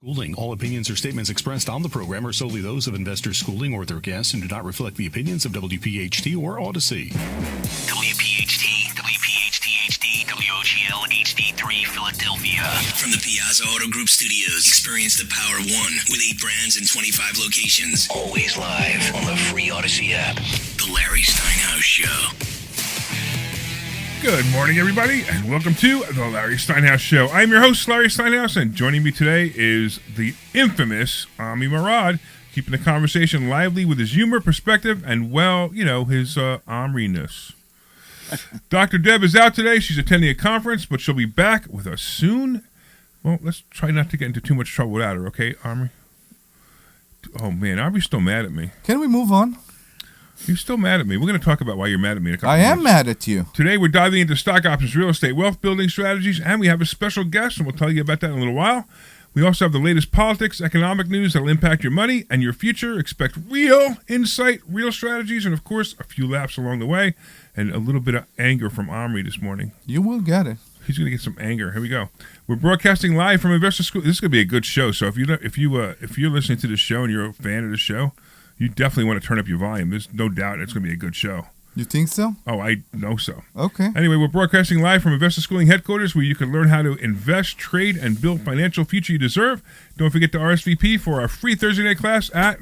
Schooling. All opinions or statements expressed on the program are solely those of Investors Schooling or their guests and do not reflect the opinions of WPHT or Odyssey. WPHT, WPHT-HD, WOGL HD3 Philadelphia. From the Piazza Auto Group Studios, experience the power of one with 8 brands and 25 locations. Always live on the free Odyssey app. The Larry Steinhouse Show. Good morning, everybody, and welcome to the Larry Steinhouse Show. I'm your host, Larry Steinhouse, and joining me today is the infamous Omri Morad, keeping the conversation lively with his humor, perspective, and, well, you know, his Omri-ness. Dr. Deb is out today. She's attending a conference, but she'll be back with us soon. Well, let's try not to get into too much trouble without her, okay, Omri? Oh, man, Omri's still mad at me. Can we move on? You're still mad at me. We're going to talk about why you're mad at me in a couple I minutes. am mad at you. Today, we're diving into stock options, real estate, wealth building strategies, and we have a special guest, and we'll tell you about that in a little while. We also have the latest politics, economic news that will impact your money and your future. Expect real insight, real strategies, and, of course, a few laughs along the way, and a little bit of anger from Omri this morning. You will get it. He's going to get some anger. Here we go. We're broadcasting live from Investor School. This is going to be a good show, so if you're listening to this show and you're a fan of the show, you definitely want to turn up your volume. There's no doubt it's going to be a good show. You think so? Oh, I know so. Okay. Anyway, we're broadcasting live from Investor Schooling headquarters where you can learn how to invest, trade, and build financial future you deserve. Don't forget to RSVP for our free Thursday night class at...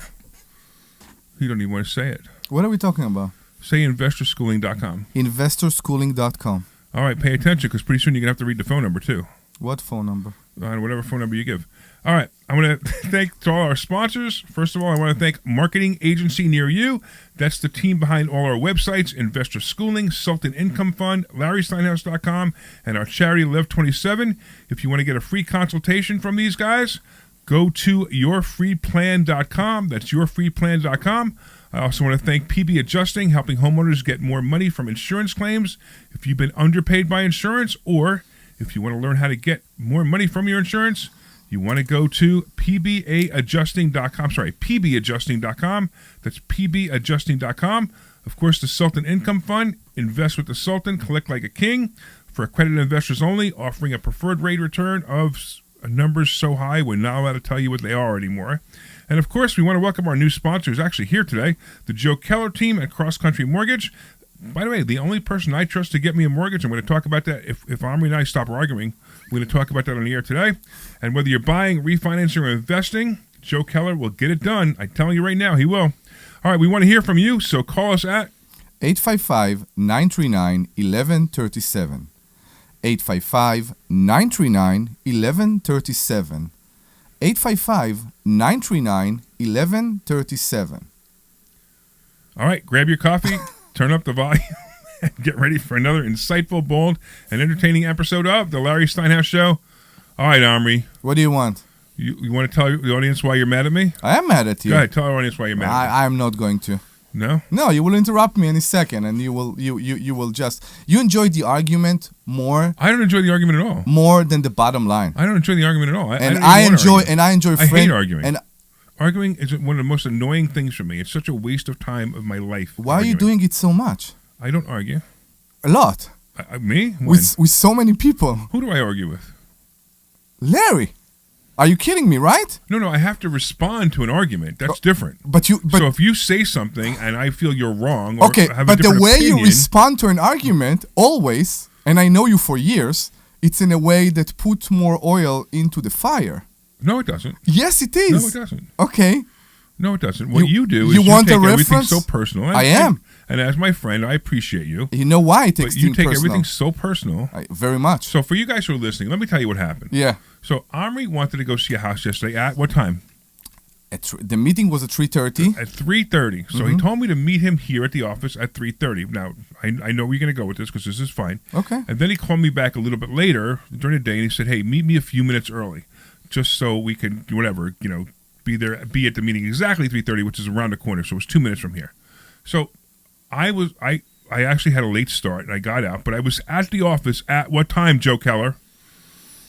You don't even want to say it. What are we talking about? Say investorschooling.com. Investorschooling.com. All right, pay attention because pretty soon you're going to have to read the phone number too. What phone number? Whatever phone number you give. All right, I want to thank all our sponsors. First of all, I want to thank Marketing Agency Near You. That's the team behind all our websites, Investor Schooling, Sultan Income Fund, LarrySteinhouse.com, and our charity, Live27. If you want to get a free consultation from these guys, go to yourfreeplan.com. That's yourfreeplan.com. I also want to thank PB Adjusting, helping homeowners get more money from insurance claims. If you've been underpaid by insurance, or if you want to learn how to get more money from your insurance, you want to go to pbadjusting.com. That's pbadjusting.com. Of course, the Sultan Income Fund. Invest with the Sultan. Collect like a king. For accredited investors only, offering a preferred rate return of numbers so high we're not allowed to tell you what they are anymore. And, of course, we want to welcome our new sponsors actually here today, the Joe Keller team at Cross Country Mortgage. By the way, the only person I trust to get me a mortgage, I'm going to talk about that if Omri and I stop arguing. We're going to talk about that on the air today. And whether you're buying, refinancing, or investing, Joe Keller will get it done. I'm telling you right now, he will. All right, we want to hear from you, so call us at 855-939-1137. 855-939-1137. 855-939-1137. All right, grab your coffee. Turn up the volume and get ready for another insightful, bold, and entertaining episode of The Larry Steinhouse Show. All right, Omri. What do you want? You want to tell the audience why you're mad at me? I am mad at you. Go ahead, tell our audience why you're mad at me. I am not going to. No? No, you will interrupt me any second, and you will just... You enjoy the argument more... I don't enjoy the argument at all. More than the bottom line. I don't enjoy the argument at all. I enjoy... I hate arguing. Arguing is one of the most annoying things for me. It's such a waste of time of my life. Why are you doing it so much? I don't argue. A lot. Me? With so many people. Who do I argue with? Larry. Are you kidding me, right? No, I have to respond to an argument. That's different. So if you say something and I feel you're wrong or have a different the way opinion, you respond to an argument, always, and I know you for years, it's in a way that puts more oil into the fire. No, it doesn't. Yes, it is. No, it doesn't. Okay. No, it doesn't. What you do is you want take a everything reference? so personal. I am. And as my friend, I appreciate you. You know why I take things personal. But you take everything so personal. Very much. So for you guys who are listening, let me tell you what happened. Yeah. So Omri wanted to go see a house yesterday at what time? The meeting was at 3:30. At 3:30. So he told me to meet him here at the office at 3:30. Now, I know where you're going to go with this because this is fine. Okay. And then he called me back a little bit later during the day and he said, hey, meet me a few minutes early just so we can, whatever, be at the meeting exactly 3:30, which is around the corner. So it was 2 minutes from here. So I actually had a late start and I got out, but I was at the office at what time, Joe Keller?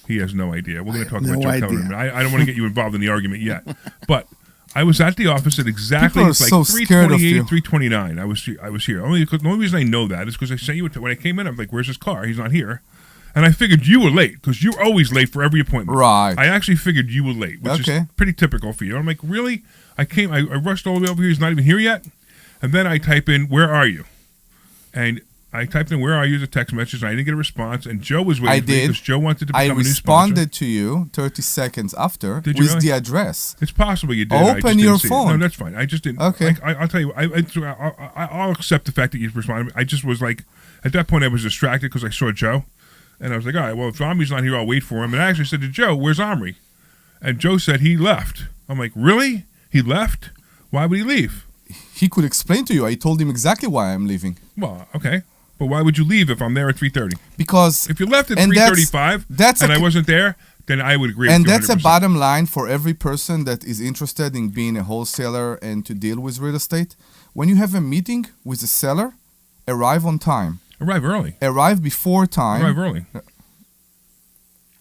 He has no idea. We're going to talk about Joe Keller in a minute. I don't want to get you involved in the argument yet. But I was at the office at exactly like 3:28, 3:29. I was here. The only reason I know that is because I sent you when I came in. I'm like, "Where's his car? He's not here." And I figured you were late because you're always late for every appointment. Right. I actually figured you were late, which Okay. is pretty typical for you. I'm like, really? I rushed all the way over here. He's not even here yet. And then I type in, where are you? And I typed in, where are you, as a text message, and I didn't get a response. And Joe was waiting for me because Joe wanted to become a new sponsor. I responded to you 30 seconds after with really? the address. It's possible you did. Open your phone. No, that's fine. I just didn't. Okay. I'll tell you. I'll accept the fact that you responded. I just was like, at that point, I was distracted because I saw Joe. And I was like, all right, well, if Omri's not here, I'll wait for him. And I actually said to Joe, where's Omri? And Joe said he left. I'm like, really? He left? Why would he leave? He could explain to you. I told him exactly why I'm leaving. Well, okay. But why would you leave if I'm there at 3:30? Because if you left at 3:35 and I wasn't there, then I would agree with you 100%. And that's a bottom line for every person that is interested in being a wholesaler and to deal with real estate. When you have a meeting with a seller, arrive on time. Arrive early. Arrive before time. Arrive early.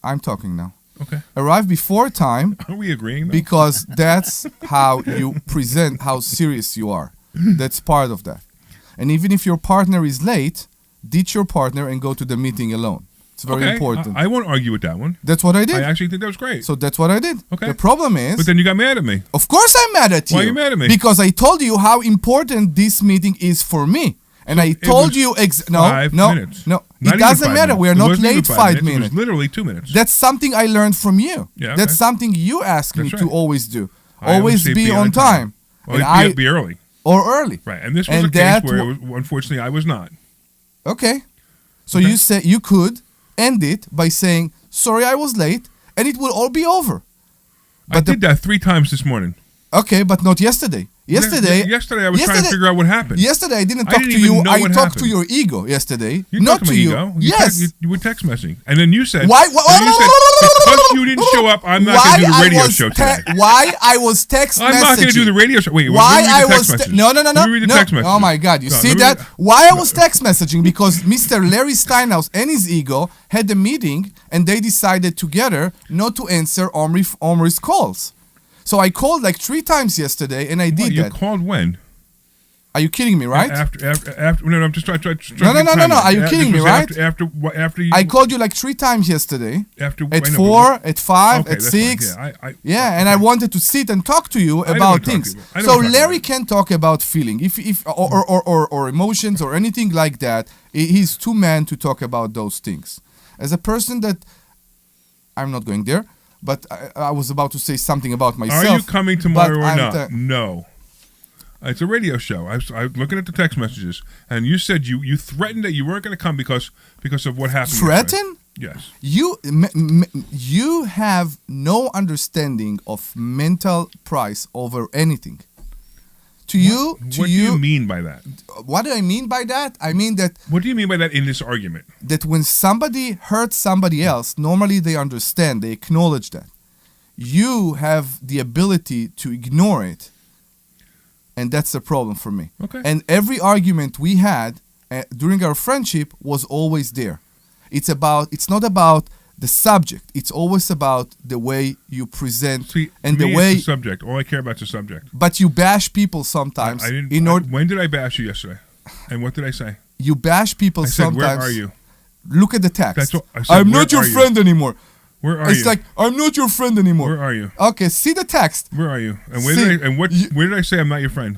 I'm talking now. Okay. Arrive before time. Are we agreeing? Though? Because that's how you present how serious you are. That's part of that. And even if your partner is late, ditch your partner and go to the meeting alone. It's very important. I won't argue with that one. That's what I did. I actually think that was great. So that's what I did. Okay. The problem is... But then you got mad at me. Of course I'm mad at you. Why are you mad at me? Because I told you how important this meeting is for me. And I told you... No. Minutes. It doesn't matter. We are not late 5 minutes. It was literally 2 minutes. That's something I learned from you. Yeah, That's something you asked me to always do. Always be on time. Or be early. Or early. Right. And this was a case where, unfortunately, I was not. Okay. So you say you could end it by saying, sorry, I was late, and it will all be over. But I did that 3 times this morning. Okay, but not yesterday. Yesterday I was trying to figure out what happened. Yesterday I didn't talk to you. I talked to your ego yesterday. You not to you. Ego. Yes. You were text messaging. And then you said, why? Because you didn't show up, I'm not going to do the radio show today. Why I was text messaging. I'm not going to do the radio show. Wait, why I was... No. Let me read the text message. Oh my God, you see that? Why I was text messaging? Because Mr. Larry Steinhouse and his ego had a meeting and they decided together not to answer Omri's calls. So I called like 3 times yesterday, and I did that. You called when? Are you kidding me, right? After no, I'm just trying. No. Are you kidding me, right? After you. I called you like 3 times yesterday. At 4, at 5, at 6. And I wanted to sit and talk to you about things. So Larry can talk about feeling, or emotions or anything like that. He's too man to talk about those things. As a person that, I'm not going there. But I was about to say something about myself. Are you coming tomorrow or not? No. It's a radio show. I was looking at the text messages, and you said you threatened that you weren't going to come because of what happened. Threaten? Yes. You have no understanding of mental price over anything. What do you mean by that? What do I mean by that? I mean that... What do you mean by that in this argument? That when somebody hurts somebody else, normally they understand, they acknowledge that. You have the ability to ignore it, and that's the problem for me. Okay. And every argument we had during our friendship was always there. It's not about the subject. It's always about the way you present and the way. It's the subject. All I care about is the subject. But you bash people sometimes. I didn't. When did I bash you yesterday? And what did I say? You bash people sometimes. Where are you? Look at the text. That's what I said. I'm not your friend anymore. Where are you? It's like I'm not your friend anymore. Where are you? Okay, see the text. Where are you? And where did I say I'm not your friend?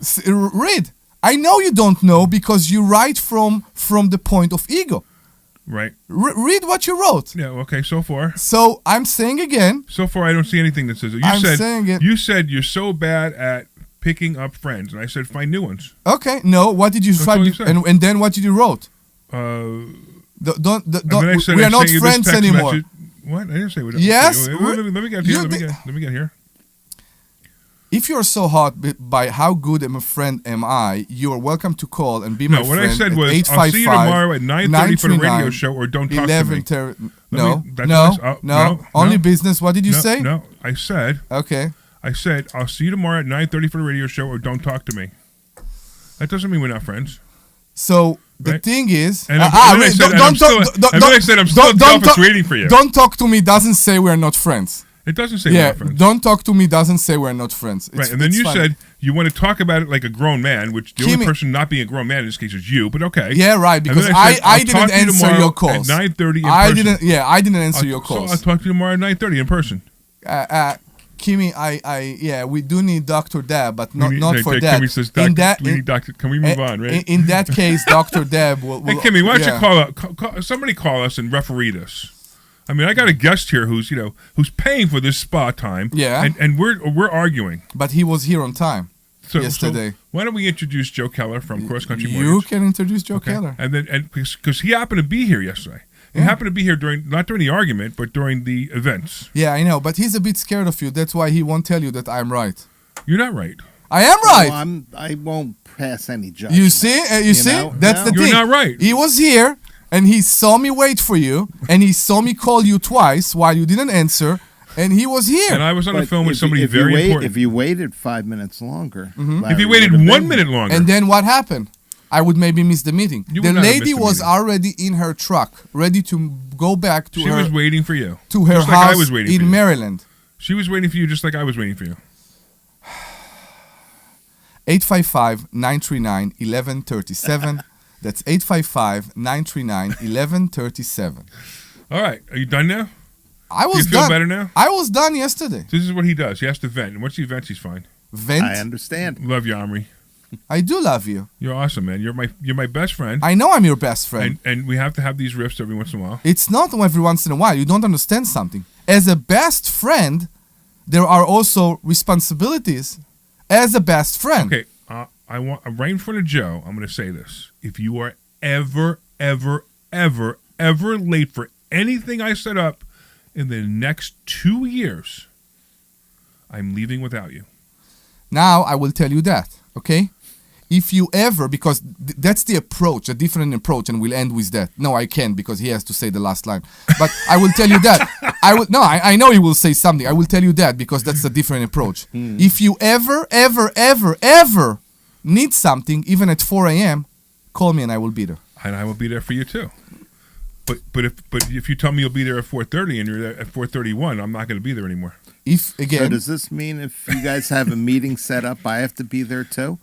Read. I know you don't know because you write from the point of ego. Right. Read what you wrote. Yeah, okay, so far. So, I'm saying again. So far, I don't see anything that says it. You said you're so bad at picking up friends. And I said, find new ones. Okay, no, what did you find? And then what did you wrote? We are not friends anymore. What? I didn't say we don't. Yes. Let me get here. Let me get here. If you're so hot by how good of a friend am I, you are welcome to call and be my friend. No, what I said was, I'll see you tomorrow at 9:30 for the radio show, or don't talk to me. No. Only business. What did you say? No, I said. Okay. I said, I'll see you tomorrow at 9:30 for the radio show, or don't talk to me. That doesn't mean we're not friends. So the thing is, and then I said I'm still at the office waiting for you. Don't talk to me doesn't say we're not friends. It doesn't say we're not friends. Don't talk to me doesn't say we're not friends. Right, and then you said you want to talk about it like a grown man, which the only person not being a grown man in this case is you, but okay. Yeah, right, because I didn't answer your calls. At 9:30 in person. I didn't answer your calls. So I'll talk to you tomorrow at 9:30 in person. Kimmy, we do need Dr. Deb, but not for that. Kimmy says, Doctor, can we move on, right? In that case, Dr. Deb will... Hey, Kimmy, why don't you call somebody call us and referee this? I mean, I got a guest here who's paying for this spa time. Yeah. And we're arguing. But he was here on time yesterday. So why don't we introduce Joe Keller from Cross Country Mortgage? You can introduce Joe Keller. And because he happened to be here yesterday. He happened to be here not during the argument, but during the events. Yeah, I know, but he's a bit scared of you. That's why he won't tell you that I'm right. You're not right. I am right. Well, I won't pass any judgment. You see? That's the thing. You're not right. He was here, and he saw me wait for you, and he saw me call you twice while you didn't answer, and he was here. And I was on the phone with somebody very important. If you waited 5 minutes longer. If you waited 1 minute longer. And then what happened? I would maybe miss the meeting. The lady was already in her truck, ready to go back to She was waiting for you. To her house in Maryland. She was waiting for you just like I was waiting for you. 855-939-1137. That's 855-939-1137. All right. Are you done now? I was done. Do you feel better now? I was done yesterday. This is what he does. He has to vent. And once he vents, he's fine. Vent? I understand. Love you, Omri. I do love you. You're awesome, man. You're my best friend. I know I'm your best friend. And we have to have these riffs every once in a while. It's not every once in a while. You don't understand something. As a best friend, there are also responsibilities as a best friend. Okay, right in front of Joe, I'm going to say this. If you are ever late for anything I set up in the next 2 years, I'm leaving without you. Now I will tell you that, okay? If you ever, because that's the approach, a different approach, and we'll end with that. No, I can't because he has to say the last line. But I will tell you that. I know he will say something. I will tell you that because that's a different approach. If you ever need something, even at 4 a.m., call me and I will be there. And I will be there for you too. But if you tell me you'll be there at 4:30 and you're there at 4:31, I'm not going to be there anymore. So does this mean if you guys have a meeting set up, I have to be there too?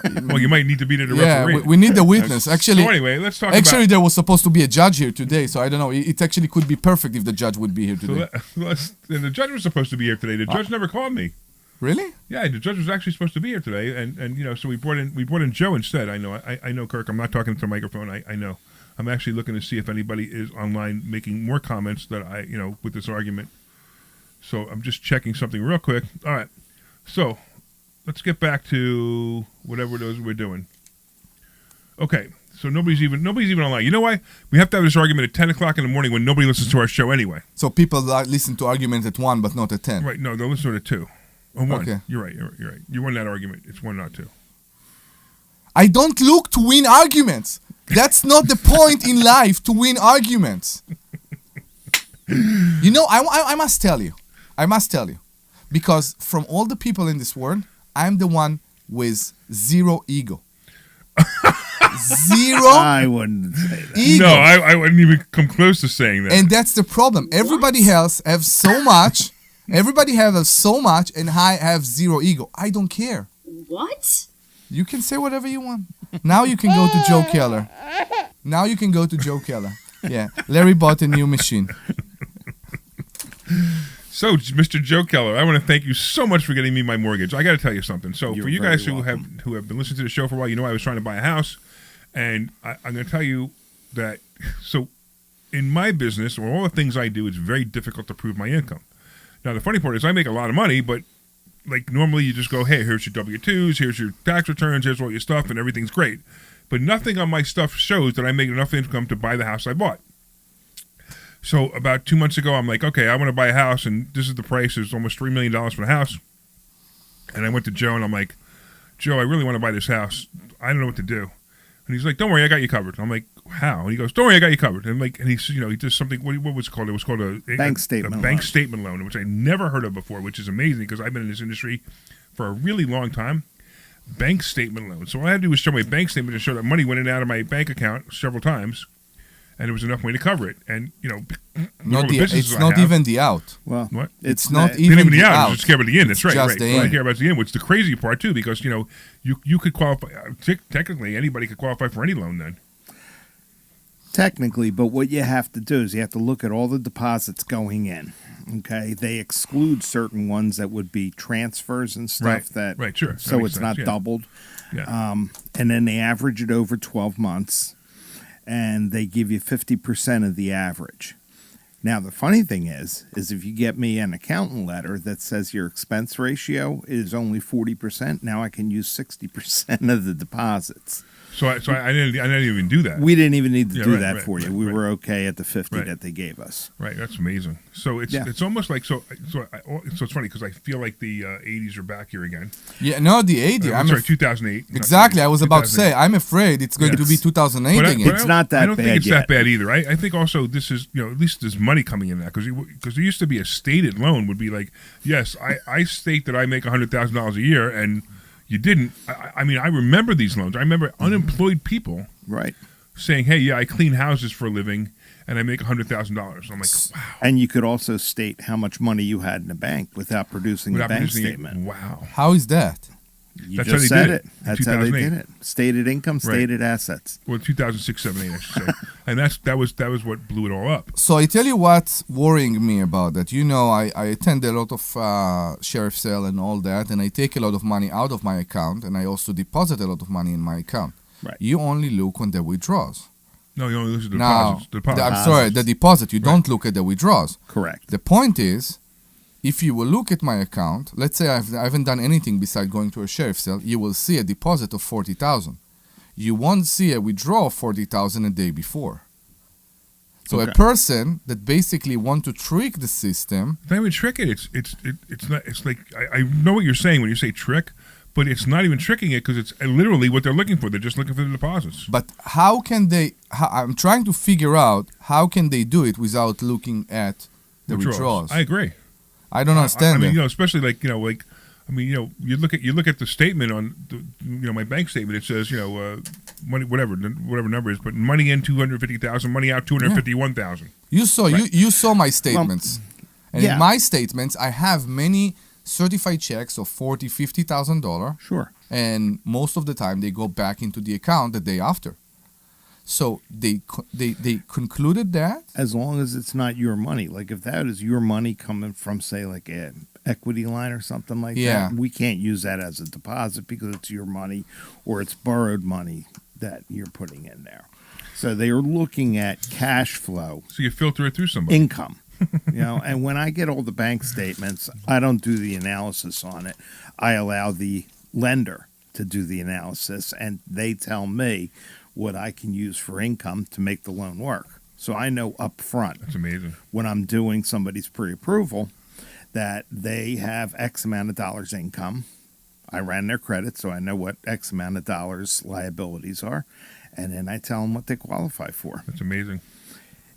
Well, you might need to be there to referee. Yeah, we need the witness. Actually, so anyway, let's talk Actually, there was supposed to be a judge here today, so I don't know. It actually could be perfect if the judge would be here today. And the judge was supposed to be here today. The judge never called me. Really? Yeah, the judge was actually supposed to be here today, and so we brought in Joe instead. I know, Kirk. I'm not talking to the microphone. I know. I'm actually looking to see if anybody is online making more comments that with this argument. So I'm just checking something real quick. All right. So let's get back to whatever it is we're doing. Okay. So nobody's even online. You know why? We have to have this argument at 10 o'clock in the morning when nobody listens to our show anyway. So people listen to arguments at 1 but not at 10. Right. No, they'll listen to it at 2. Or 1. Okay. You're right. You won that argument. It's 1, not 2. I don't look to win arguments. That's not the point in life, to win arguments. I must tell you, because from all the people in this world, I'm the one with zero ego. Zero. I wouldn't say that. Ego. No, I wouldn't even come close to saying that. And that's the problem. Everybody else have so much. Everybody have so much, and I have zero ego. I don't care. What? You can say whatever you want. Now you can go to Joe Keller. Yeah, Larry bought a new machine. So, Mr. Joe Keller, I want to thank you so much for getting me my mortgage. I got to tell you something. So, for you guys who have been listening to the show for a while, I was trying to buy a house, and I'm going to tell you that. So, in my business or all the things I do, it's very difficult to prove my income. Now, the funny part is I make a lot of money, but like normally you just go, hey, here's your W-2s, here's your tax returns, here's all your stuff, and everything's great. But nothing on my stuff shows that I make enough income to buy the house I bought. So about 2 months ago, I'm like, okay, I want to buy a house, and this is the price. It's almost $3 million for the house. And I went to Joe, and I'm like, Joe, I really want to buy this house. I don't know what to do. And he's like, don't worry, I got you covered. I'm like, how? And he goes, don't worry, I got you covered. And he does something. What was it called? It was called a bank statement loan, which I never heard of before, which is amazing because I've been in this industry for a really long time. Bank statement loan. So all I had to do was show my bank statement to show that money went in and out of my bank account several times, and there was enough money to cover it. And it's not even the out. Well, what? It's not even the out. You're just scared about the in. That's right. Just the in. You care about the in, which is the crazy part too, because you could qualify. Technically, anybody could qualify for any loan then. Technically, but what you have to do is you have to look at all the deposits going in. Okay, they exclude certain ones that would be transfers and stuff sure. So it's not doubled. Yeah. And then they average it over 12 months, and they give you 50% of the average. Now, the funny thing is if you get me an accountant letter that says your expense ratio is only 40%, now I can use 60% of the deposits. So I didn't even do that. We didn't even need to do that for you. We were okay at the 50 that they gave us. Right, that's amazing. So it's almost like so it's funny because I feel like the 80s are back here again. Yeah, no, the 80s. I'm sorry, 2008. Exactly, I was about to say. I'm afraid it's going to be 2008 again. It's not that bad. I don't think it's that bad either. I think also this is at least there's money coming in that because there used to be a stated loan would be like, yes, I state that I make $100,000 a year and. You didn't. I mean, I remember these loans. I remember unemployed people saying, hey, yeah, I clean houses for a living, and I make $100,000. I'm like, wow. And you could also state how much money you had in the bank without producing a bank statement. Wow. How is that? You just said it. That's how they did it. Stated income, stated assets. Well, 2006, 7, 8, I should say. And that was what blew it all up. So I tell you what's worrying me about that. I attend a lot of sheriff sale and all that, and I take a lot of money out of my account, and I also deposit a lot of money in my account. Right. You only look on the withdrawals. No, you only look at the deposits. I'm sorry, the deposit. You don't look at the withdrawals. Correct. The point is, if you will look at my account, let's say I haven't done anything besides going to a sheriff sale, you will see a deposit of $40,000. You won't see a withdrawal of $40,000 a day before. So a person that basically want to trick the system. It's not even trick it. It's not. It's like I know what you're saying when you say trick, but it's not even tricking it because it's literally what they're looking for. They're just looking for the deposits. But how can they? I'm trying to figure out how can they do it without looking at the withdrawals. I agree. I don't understand. I mean, especially you look at the statement on my bank statement. It says money whatever number is, but money in $250,000, money out $251,000. You saw my statements, and in my statements I have many certified checks of $40,000-$50,000. Sure. And most of the time they go back into the account the day after. So they concluded that as long as it's not your money, like if that is your money coming from say like an equity line or something like that, we can't use that as a deposit because it's your money or it's borrowed money that you're putting in there. So they are looking at cash flow. So you filter it through somebody. Income. And when I get all the bank statements, I don't do the analysis on it. I allow the lender to do the analysis, and they tell me what I can use for income to make the loan work. So I know up front. That's amazing. When I'm doing somebody's pre-approval that they have X amount of dollars income. I ran their credit, so I know what X amount of dollars liabilities are, and then I tell them what they qualify for. That's amazing.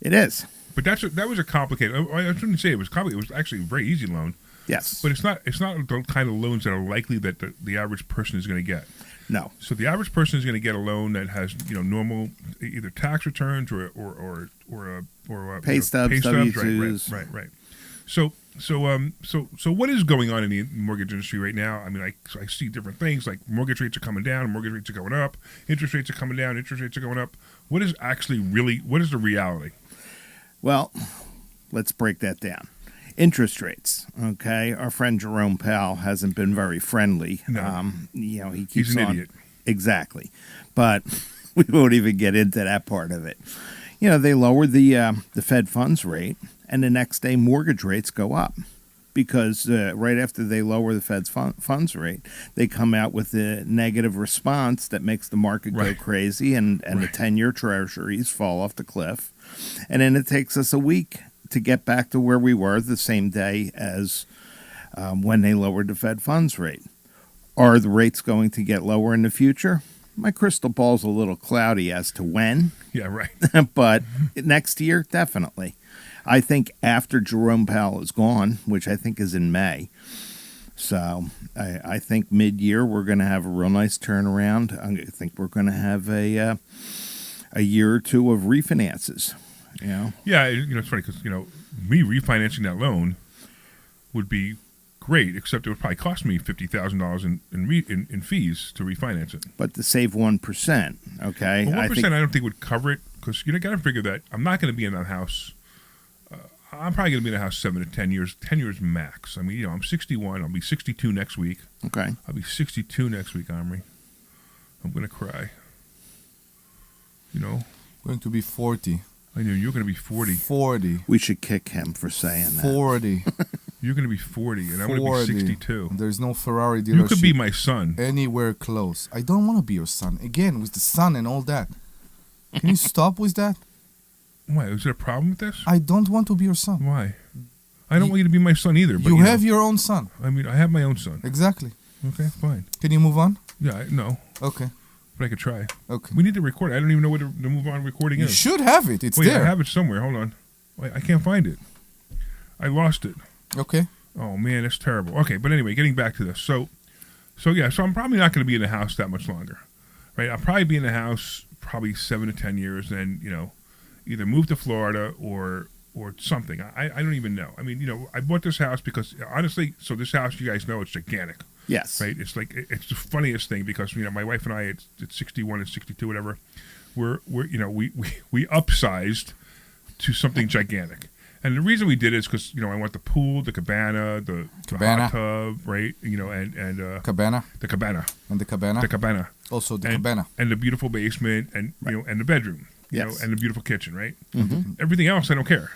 It is. But that was a complicated. I shouldn't say it was complicated. It was actually a very easy loan. Yes. But it's not the kind of loans that are likely that the average person is going to get. No. So the average person is going to get a loan that has normal either tax returns or pay stubs, W-2s. Right. So what is going on in the mortgage industry right now? I mean, I see different things like mortgage rates are coming down, mortgage rates are going up, interest rates are coming down, interest rates are going up. What is the reality? Well, let's break that down. Interest rates, okay? Our friend Jerome Powell hasn't been very friendly. No. He keeps He's an idiot. Exactly. But we won't even get into that part of it. They lowered the Fed funds rate, and the next day mortgage rates go up because right after they lower the Fed's funds rate, they come out with a negative response that makes the market go crazy, and the 10-year treasuries fall off the cliff. And then it takes us a week to get back to where we were the same day as when they lowered the Fed funds rate. Are the rates going to get lower in the future? My crystal ball's a little cloudy as to when. Yeah, right. But next year, definitely. I think after Jerome Powell is gone, which I think is in May. So I think mid-year we're going to have a real nice turnaround. I think we're going to have a year or two of refinances. You know? Yeah, it's funny because me refinancing that loan would be great, except it would probably cost me $50,000 in fees to refinance it. But to save 1%, okay? Well, 1% I don't think would cover it because you got to figure that I'm not going to be in that house. I'm probably going to be in the house 7 to 10 years, 10 years max. I mean, I'm 61. I'll be 62 next week. Okay. I'll be 62 next week, Omri. I'm going to cry. Going to be 40. I know you're going to be 40. 40. We should kick him for saying that. 40. You're going to be 40, and I'm going to be 62. There's no Ferrari dealership. You could be my son. Anywhere close. I don't want to be your son. Again, with the sun and all that. Can you stop with that? Why? Is there a problem with this? I don't want to be your son. Why? I don't want you to be my son either. But you have your own son. I mean, I have my own son. Exactly. Okay, fine. Can you move on? Yeah, no. Okay. But I could try. Okay. We need to record it. I don't even know what the move on recording You is. should have it. It's Wait, there. I have it somewhere. Hold on. Wait, I can't find it. I lost it. Okay. Oh, man, that's terrible. Okay, but anyway, getting back to this. So I'm probably not going to be in the house that much longer. Right? I'll probably be in the house probably 7 to 10 years and, either move to Florida or something. I don't even know. I mean, I bought this house because, honestly, so this house, you guys know, it's gigantic. Yes. Right? It's like, it's the funniest thing because, my wife and I, it's 61 and 62, whatever. We upsized to something gigantic. And the reason we did it is because, I want the pool, the cabana, the hot tub, right? And Cabana. The cabana. And the cabana. The cabana. Also the cabana. And the beautiful basement and, and the bedroom. Yes. And the beautiful kitchen, right? Mm-hmm. Everything else, I don't care.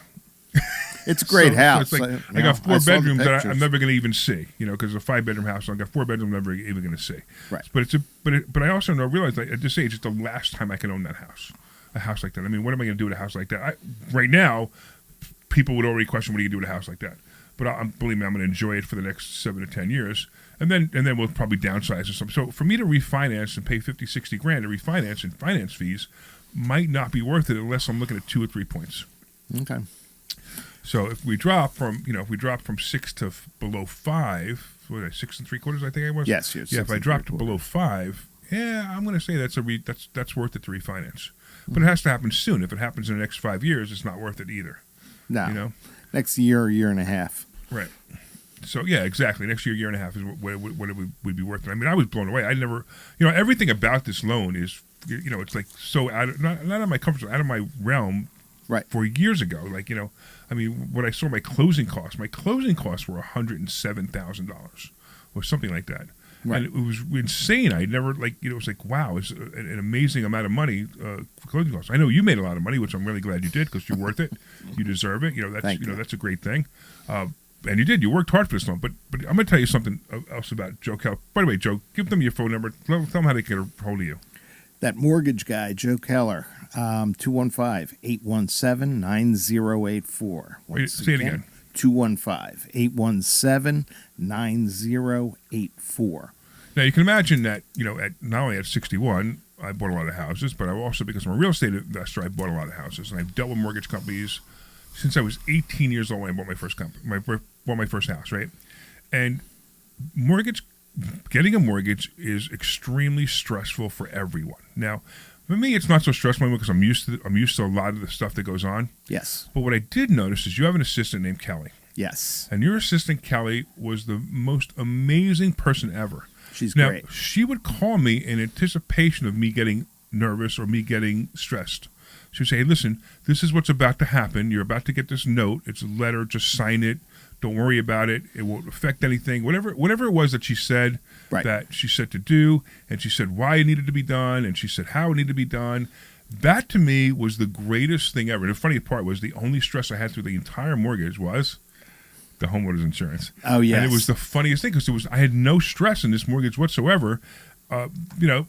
It's a great house. So it's like, I got 4 bedrooms that I'm never going to even see, because it's a 5-bedroom house. So I got 4 bedrooms I'm never even going to see. Right. But I also realize that at this age, it's the last time I can own that house, a house like that. I mean, what am I going to do with a house like that? Right now, people would already question what do you do with a house like that. But believe me, I'm going to enjoy it for the next 7 to 10 years, and then we'll probably downsize or something. So for me to refinance and pay $50-$60 grand to refinance and finance fees might not be worth it unless I'm looking at 2 or 3 points. Okay. So if we drop from 6 to below 5, what was I, 6 3/4? I think I was. Yes. Yeah. If I drop to below 5, I'm going to say that's worth it to refinance. But it has to happen soon. If it happens in the next 5 years, it's not worth it either. No. Next year and a half. Right. So yeah, exactly. Next year and a half is what it would be worth it. I mean, I was blown away. I never, everything about this loan is, it's like so out of not out of my comfort zone, out of my realm. Right. For years ago, I mean, when I saw my closing costs were $107,000 or something like that. Right. And it was insane. I never it was like, wow, it's an amazing amount of money for closing costs. I know you made a lot of money, which I'm really glad you did because you're worth it. You deserve it. That's a great thing. And you did. You worked hard for this loan. But I'm going to tell you something else about Joe Keller. By the way, Joe, give them your phone number. Tell them how they get a hold of you. That mortgage guy, Joe Keller, 215-817-9084. Wait, say it again. 215-817-9084. Now, you can imagine that, not only at 61, I bought a lot of houses, but I also, because I'm a real estate investor, I bought a lot of houses. And I've dealt with mortgage companies since I was 18 years old when I bought my first house, right? And getting a mortgage is extremely stressful for everyone. Now, for me, it's not so stressful because I'm used to a lot of the stuff that goes on. Yes. But what I did notice is you have an assistant named Kelly. Yes. And your assistant, Kelly, was the most amazing person ever. She's great. Now, she would call me in anticipation of me getting nervous or me getting stressed. She would say, hey, listen, this is what's about to happen. You're about to get this note. It's a letter. Just sign it. Don't worry about it. It won't affect anything. Whatever it was that she said, that she said to do, and she said why it needed to be done, and she said how it needed to be done. That to me was the greatest thing ever. And the funny part was the only stress I had through the entire mortgage was the homeowner's insurance. Oh, yes. And it was the funniest thing because I had no stress in this mortgage whatsoever.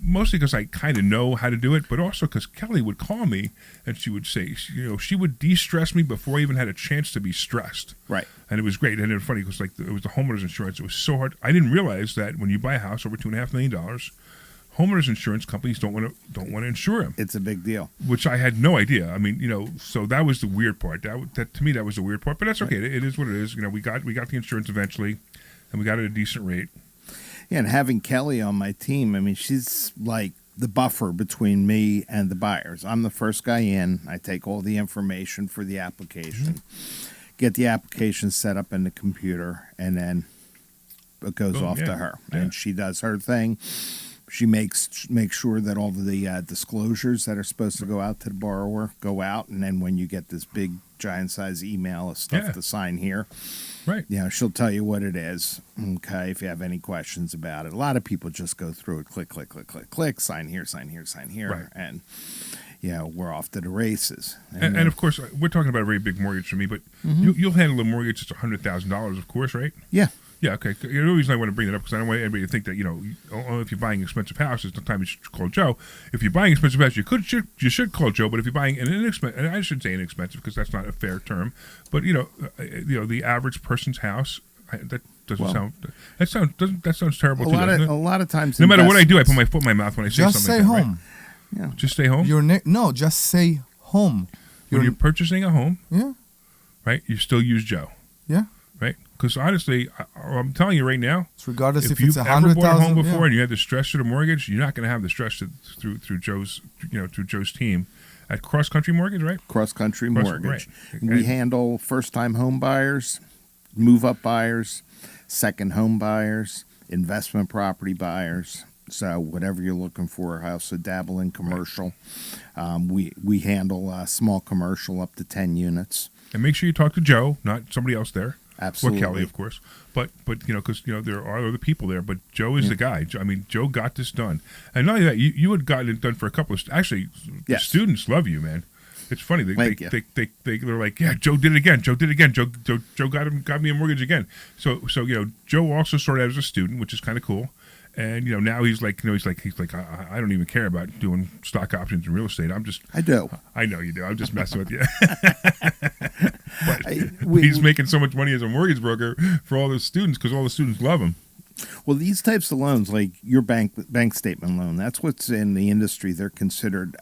Mostly because I kind of know how to do it, but also because Kelly would call me and she would say, she would de-stress me before I even had a chance to be stressed. Right. And it was great. And it was funny because it was the homeowner's insurance. It was so hard. I didn't realize that when you buy a house over $2.5 million, homeowners insurance companies don't want to insure them. It's a big deal. Which I had no idea. I mean, so that was the weird part. That to me, that was the weird part. But that's okay. Right. It is what it is. We got the insurance eventually, and we got it at a decent rate. Yeah, and having Kelly on my team, I mean, she's like the buffer between me and the buyers. I'm the first guy in. I take all the information for the application, get the application set up in the computer, and then it goes off to her. Yeah. And she does her thing. She makes sure that all the disclosures that are supposed to go out to the borrower go out, and then when you get this big giant size email of stuff to sign here, right? She'll tell you what it is. Okay, if you have any questions about it, a lot of people just go through it, click, sign here, right. And we're off to the races. And of course, we're talking about a very big mortgage for me, but you'll handle a mortgage that's $100,000, of course, right? Yeah. Yeah, okay. The only reason I want to bring that up because I don't want anybody to think that if you're buying expensive houses, sometimes you should call Joe. If you're buying expensive houses, you should call Joe. But if you're buying an inexpensive, and I should say inexpensive because that's not a fair term, but the average person's house, that doesn't sounds terrible. A lot of times, no matter what I do, I put my foot in my mouth when I say something. Just say like that, home. Right? Yeah, just stay home. No, just say home. When you're purchasing a home, right? You still use Joe. Yeah. Right? Because honestly, I'm telling you right now, regardless if you've it's ever bought a home 100,000 before and you had the stress to the mortgage, you're not going to have the stress through Joe's team at Cross Country Mortgage, right? Cross Country Mortgage. Right. We handle first-time home buyers, move-up buyers, second home buyers, investment property buyers. So whatever you're looking for, I also dabble in commercial. We handle small commercial up to 10 units. And make sure you talk to Joe, not somebody else there. Absolutely. Or Kelly, of course. But because there are other people there, but Joe is the guy. I mean, Joe got this done. And not only that, you had gotten it done for a couple of the students love you, man. It's funny. They're like, yeah, Joe did it again. Joe got me a mortgage again. So Joe also started out as a student, which is kind of cool. And now he's like I don't even care about doing stock options in real estate. I do. I know you do. I'm just messing with you. But he's making so much money as a mortgage broker for all those students because all the students love him. Well, these types of loans, like your bank statement loan, that's what's in the industry. They're considered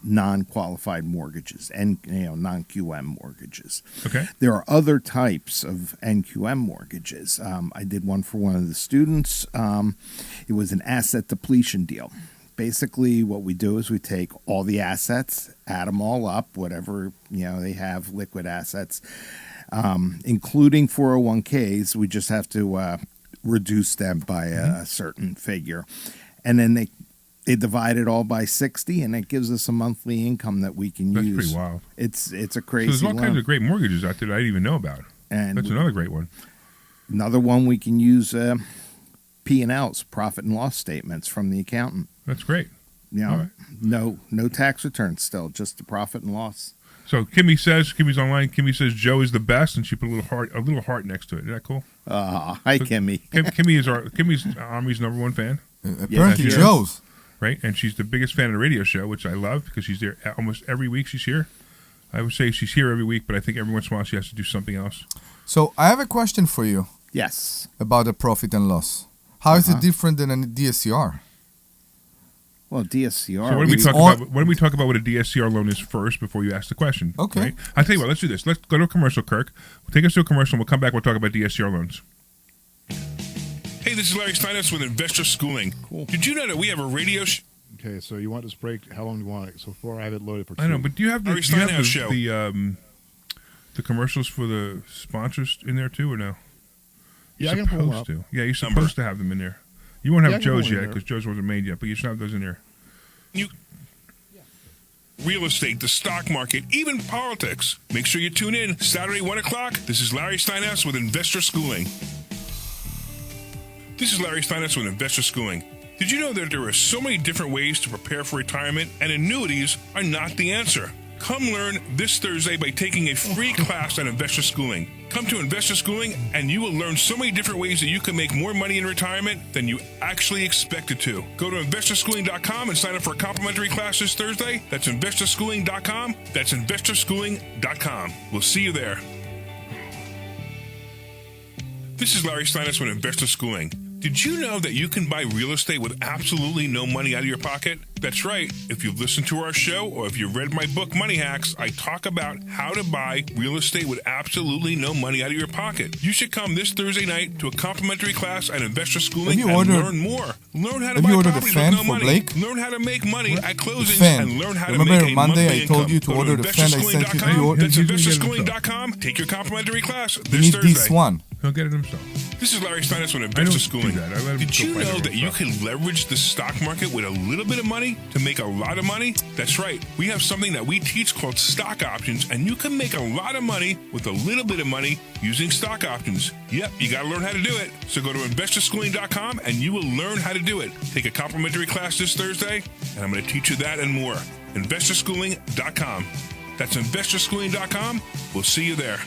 non-qualified mortgages and non-QM mortgages. Okay. There are other types of NQM mortgages. I did one for one of the students. It was an asset depletion deal. Basically, what we do is we take all the assets, add them all up, whatever they have, liquid assets, including 401ks. We just have to reduce them by a certain figure, and then they divide it all by 60, and it gives us a monthly income that we can use. That's pretty wild. It's a crazy. So there's all kinds of great mortgages out there that I didn't even know about, and that's another great one. Another one we can use P&Ls, profit and loss statements from the accountant. That's great. Right. No tax returns still, just the profit and loss. So Kimmy's online. Kimmy says Joe is the best, and she put a little heart next to it. Is that cool? Hi, so Kimmy. Kimmy's Omri's #1 fan. Apparently, Joe's. Right, and she's the biggest fan of the radio show, which I love because she's there almost every week. She's here. I would say she's here every week, but I think every once in a while she has to do something else. So I have a question for you. Yes. About the profit and loss. How is it different than a DSCR? Well, DSCR. So why don't we talk about what a DSCR loan is first before you ask the question? Okay. Right? I'll tell you what. Let's do this. Let's go to a commercial, Kirk. We'll take us to a commercial. And we'll come back. We'll talk about DSCR loans. Hey, this is Larry Steinhouse with Investor Schooling. Cool. Did you know that we have a radio show? Okay, so you want this break? How long do you want it? So far, I have it loaded for 2. I know, but do you have Larry Steinhouse show? The commercials for the sponsors in there too, or no? Yeah, I can pull them up. Yeah, you're supposed to have them in there. You won't have Joe's yet because Joe's wasn't made yet, but you should have those in there. Real estate, the stock market, even politics. Make sure you tune in Saturday, 1 o'clock. This is Larry Steinhouse with Investor Schooling. This is Larry Steinhouse with Investor Schooling. Did you know that there are so many different ways to prepare for retirement, and annuities are not the answer? Come learn this Thursday by taking a free class on Investor Schooling. Come to Investor Schooling, and you will learn so many different ways that you can make more money in retirement than you actually expected to. Go to investorschooling.com and sign up for a complimentary class this Thursday. That's investorschooling.com. That's investorschooling.com. We'll see you there. This is Larry Steinhouse with Investor Schooling. Did you know that you can buy real estate with absolutely no money out of your pocket? That's right. If you've listened to our show or if you've read my book, Money Hacks, I talk about how to buy real estate with absolutely no money out of your pocket. You should come this Thursday night to a complimentary class at Investor Schooling and learn more. Learn how to buy properties with no money. Blake? Learn how to make money at closings and learn how to Remember make a Monday monthly I told income. you to order the fan I sent you to you. That's investorschooling.com. Take your complimentary class this need Thursday. this one. He'll get it himself. This is Larry Steinhouse from Investor Schooling. Did you know that you can leverage the stock market with a little bit of money to make a lot of money? That's right. We have something that we teach called stock options, and you can make a lot of money with a little bit of money using stock options. Yep, you got to learn how to do it. So go to investorschooling.com and you will learn how to do it. Take a complimentary class this Thursday, and I'm going to teach you that and more. Investorschooling.com. That's investorschooling.com. We'll see you there.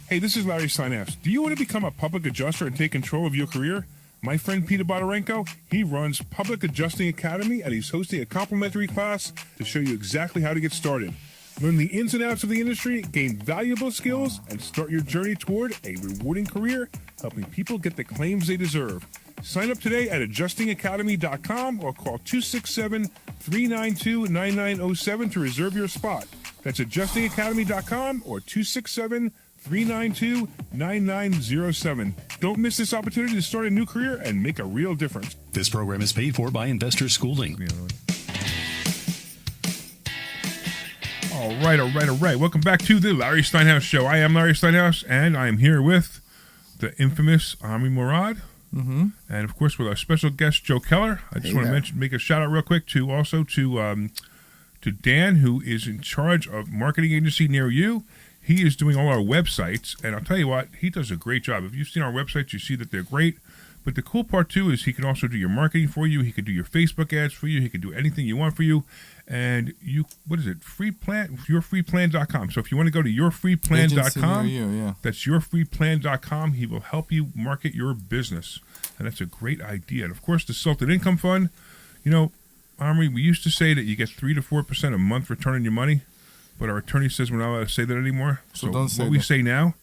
Hey, this is Larry Steinhouse. Do you want to become a public adjuster and take control of your career? My friend Peter Bodarenko, he runs Public Adjusting Academy, and he's hosting a complimentary class to show you exactly how to get started. Learn the ins and outs of the industry, gain valuable skills, and start your journey toward a rewarding career, helping people get the claims they deserve. Sign up today at adjustingacademy.com or call 267-392-9907 to reserve your spot. That's adjustingacademy.com or 267-392-9907. Don't miss this opportunity to start a new career and make a real difference. This program is paid for by Investor Schooling. All right. Welcome back to the Larry Steinhouse Show. I am Larry Steinhouse, and I am here with the infamous Omri Morad. Mm-hmm. And, of course, with our special guest, Joe Keller. I just want to make a shout-out real quick to Dan, who is in charge of marketing agency near you. He is doing all our websites, and I'll tell you what, he does a great job. If you've seen our websites, you see that they're great. But the cool part, too, is he can also do your marketing for you. He can do your Facebook ads for you. He can do anything you want for you. And Free plan, yourfreeplan.com. So if you want to go to yourfreeplan.com, that's yourfreeplan.com. He will help you market your business. And that's a great idea. And, of course, the Sultan Income Fund, Omri, we used to say that you get 3 to 4% a month return on your money. But our attorney says we're not allowed to say that anymore. So don't say what we say now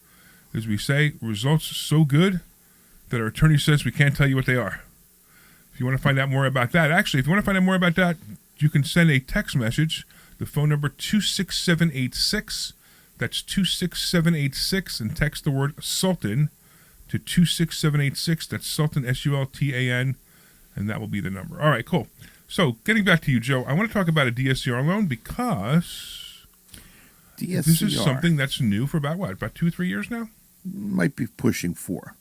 is we say results so good that our attorney says we can't tell you what they are. If you want to find out more about that, you can send a text message, the phone number 26786. That's 26786, and text the word Sultan to 26786. That's Sultan, Sultan, and that will be the number. All right, cool. So getting back to you, Joe, I want to talk about a DSCR loan because this is something that's new for about 2 or 3 years now? Might be pushing 4.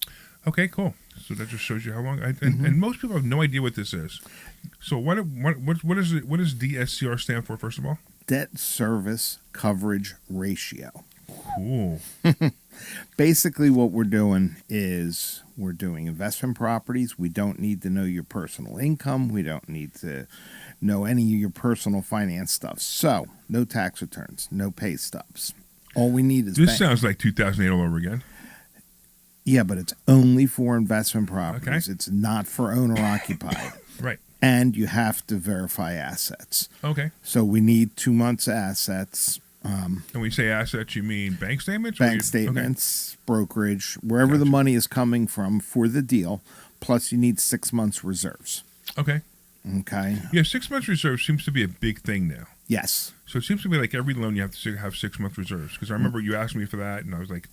Okay, cool. So that just shows you how long. And most people have no idea what this is. So what is it? What does DSCR stand for? First of all, debt service coverage ratio. Cool. Basically, what we're doing is we're doing investment properties. We don't need to know your personal income. We don't need to know any of your personal finance stuff. So no tax returns, no pay stubs. All we need is this sounds like 2008 all over again. Yeah, but it's only for investment properties. Okay. It's not for owner-occupied. Right. And you have to verify assets. Okay. So we need 2 months' assets. And when you say assets, you mean bank statements? Bank statements, brokerage, wherever the money is coming from for the deal. Plus, you need 6 months reserves. Okay. Okay. Yeah, 6 months reserves seems to be a big thing now. Yes. So it seems to be like every loan you have to have 6 months reserves. Because I remember you asked me for that, and I was like,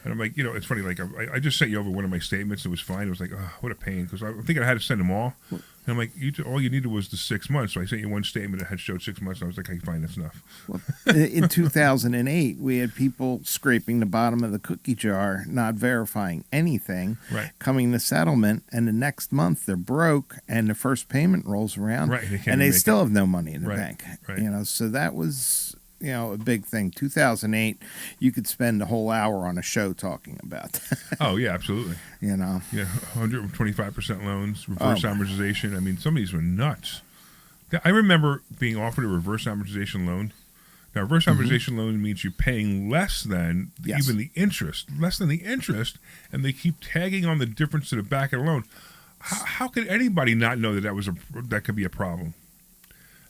and I'm like, it's funny, like I just sent you over one of my statements. It was fine. It was like, oh, what a pain. Because I think I had to send them all. And I'm like, all you needed was the 6 months. So I sent you one statement that had showed 6 months. And I was like, hey, fine, that's enough. Well, in 2008, we had people scraping the bottom of the cookie jar, not verifying anything, right, coming to settlement. And the next month, they're broke. And the first payment rolls around. Right, and they still have no money in the right, bank. Right. So that was... a big thing. 2008, you could spend a whole hour on a show talking about that. Oh, yeah, absolutely. Yeah, 125% loans, reverse amortization. I mean, some of these were nuts. I remember being offered a reverse amortization loan. Now, reverse amortization loan means you're paying less than even the interest, and they keep tagging on the difference to the back of the loan. How could anybody not know that could be a problem?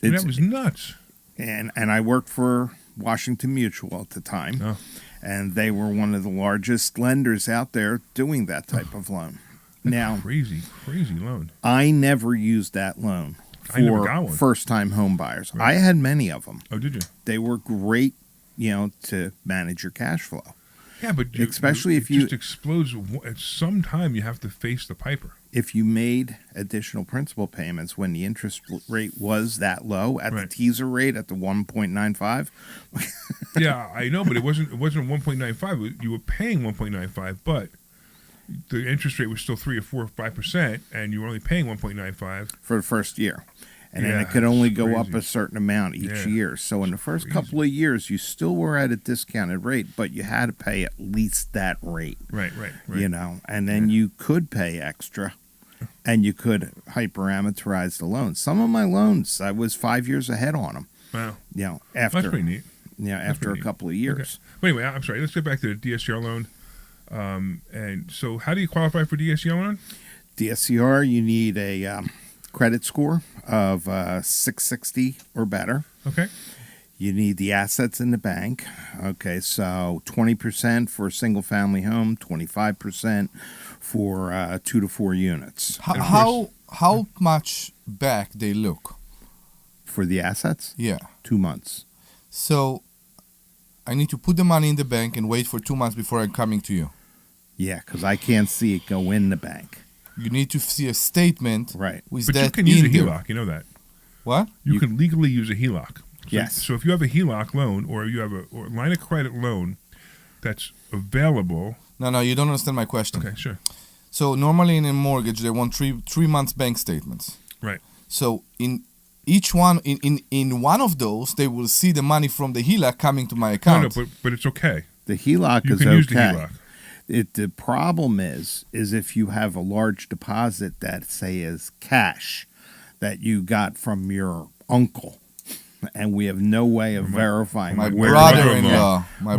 That was nuts. And I worked for Washington Mutual at the time. Oh. And they were one of the largest lenders out there doing that type of loan. Now, crazy loan. I never used that loan for first-time home buyers. Right. I had many of them. Oh, did you? They were great, to manage your cash flow. Yeah, but especially if it just explodes. At some time, you have to face the piper. If you made additional principal payments when the interest rate was that low at the teaser rate at the 1.95. Yeah, I know, but it wasn't 1.95. You were paying 1.95, but the interest rate was still 3 or 4 or 5%, and you were only paying 1.95 for the first year. And then it could only go up a certain amount each year. So in the first couple of years, you still were at a discounted rate, but you had to pay at least that rate. Right. And then you could pay extra, and you could hyper-amortize the loan. Some of my loans, I was 5 years ahead on them. Wow. After, that's pretty neat. Yeah, after a couple of years. Okay. But anyway, I'm sorry. Let's get back to the DSCR loan. And so how do you qualify for DSCR loan? DSCR, you need a credit score of 660 or better. Okay. You need the assets in the bank. Okay, so 20% for a single-family home, 25% for 2 to 4 units. How much back they look? For the assets? Yeah. 2 months. So I need to put the money in the bank and wait for 2 months before I'm coming to you. Yeah, because I can't see it go in the bank. You need to see a statement. Right. With but that you can use a there. HELOC, you know that. What? You can legally use a HELOC. Yes. So if you have a HELOC loan or you have a line of credit loan that's available. No, you don't understand my question. Okay, sure. So normally in a mortgage, they want three months bank statements. Right. So in each one, in one of those, they will see the money from the HELOC coming to my account. No, but it's okay. The HELOC you is can okay. Use the HELOC. The problem is if you have a large deposit that, say, is cash that you got from your uncle, and we have no way of verifying my brother-in-law. If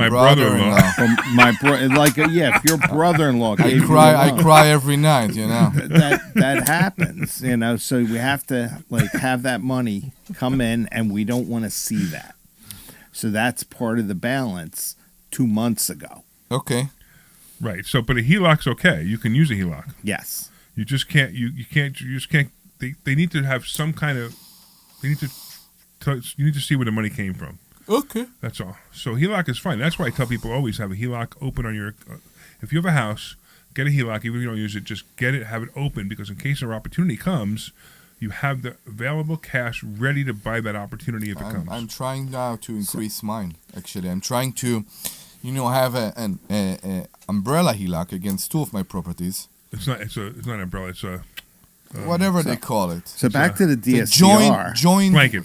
your brother-in-law gave I cry every night, that happens, so we have to have that money come in, and we don't want to see that. So that's part of the balance 2 months ago. Okay. Right. So, but a HELOC's okay. You can use a HELOC. Yes. You just can't. You just can't. They need to have some kind of. They need to. You need to see where the money came from. Okay. That's all. So HELOC is fine. That's why I tell people always have a HELOC open on your. If you have a house, get a HELOC. Even if you don't use it, just get it. Have it open because in case an opportunity comes, you have the available cash ready to buy that opportunity if it comes. I'm trying now to increase mine. Actually, I'm trying to. Have an umbrella HELOC against 2 of my properties. It's not an umbrella. It's a whatever they call it. So back to the DSCR. Joint blanket.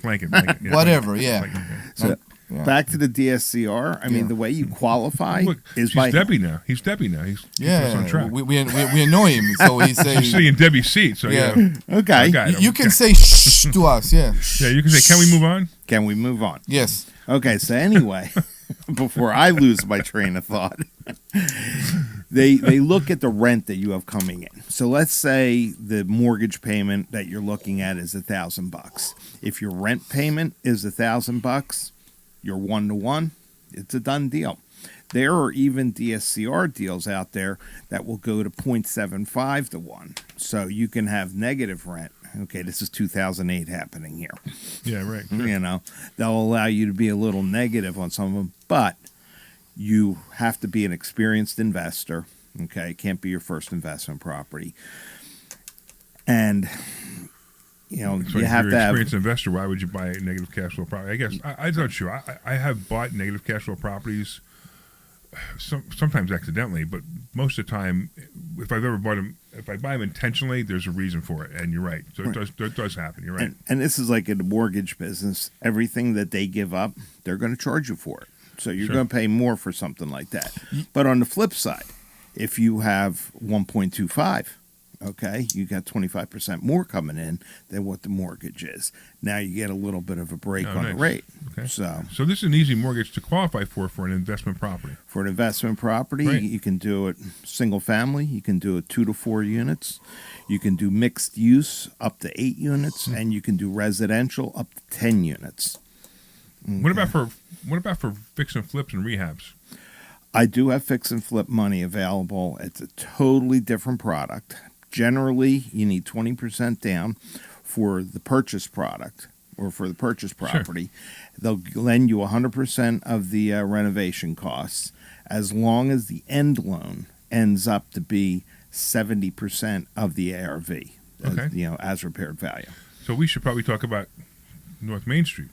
Yeah, whatever. blanket. So back to the DSCR. I mean, the way you qualify is by Debbie now. He's Debbie now. He's on track. We annoy him, so he says. He's sitting in Debbie's seat. So okay. You can say shh to us. Yeah. Yeah. You can say, "Can we move on?" Can we move on? Yes. Okay. So anyway. Before I lose my train of thought, they look at the rent that you have coming in. So let's say the mortgage payment that you're looking at is $1,000. If your rent payment is $1,000, you're 1-to-1. It's a done deal. There are even DSCR deals out there that will go to 0.75 to 1. So you can have negative rent. Okay, this is 2008 happening here. Yeah, right. Sure. They'll allow you to be a little negative on some of them, but you have to be an experienced investor. Okay, it can't be your first investment property. And, So you have if to you're have... an experienced investor, why would you buy a negative cash flow property? I guess, I'm not sure. I have bought negative cash flow properties sometimes accidentally, but most of the time, if I've ever bought them, if I buy them intentionally, there's a reason for it, and you're right. So it does happen. You're right. And this is like in the mortgage business. Everything that they give up, they're going to charge you for it. So you're going to pay more for something like that. But on the flip side, if you have 1.25, okay, you got 25% more coming in than what the mortgage is. Now you get a little bit of a break on the rate. Okay. So this is an easy mortgage to qualify for an investment property. For an investment property, you can do it single family. You can do it 2 to 4 units. You can do mixed use up to 8 units, and you can do residential up to 10 units. Okay. What about for fix and flips and rehabs? I do have fix and flip money available. It's a totally different product. Generally, you need 20% down for the purchase product or for the purchase property. Sure. They'll lend you 100% of the renovation costs as long as the end loan ends up to be 70% of the ARV, as repaired value. So we should probably talk about North Main Street.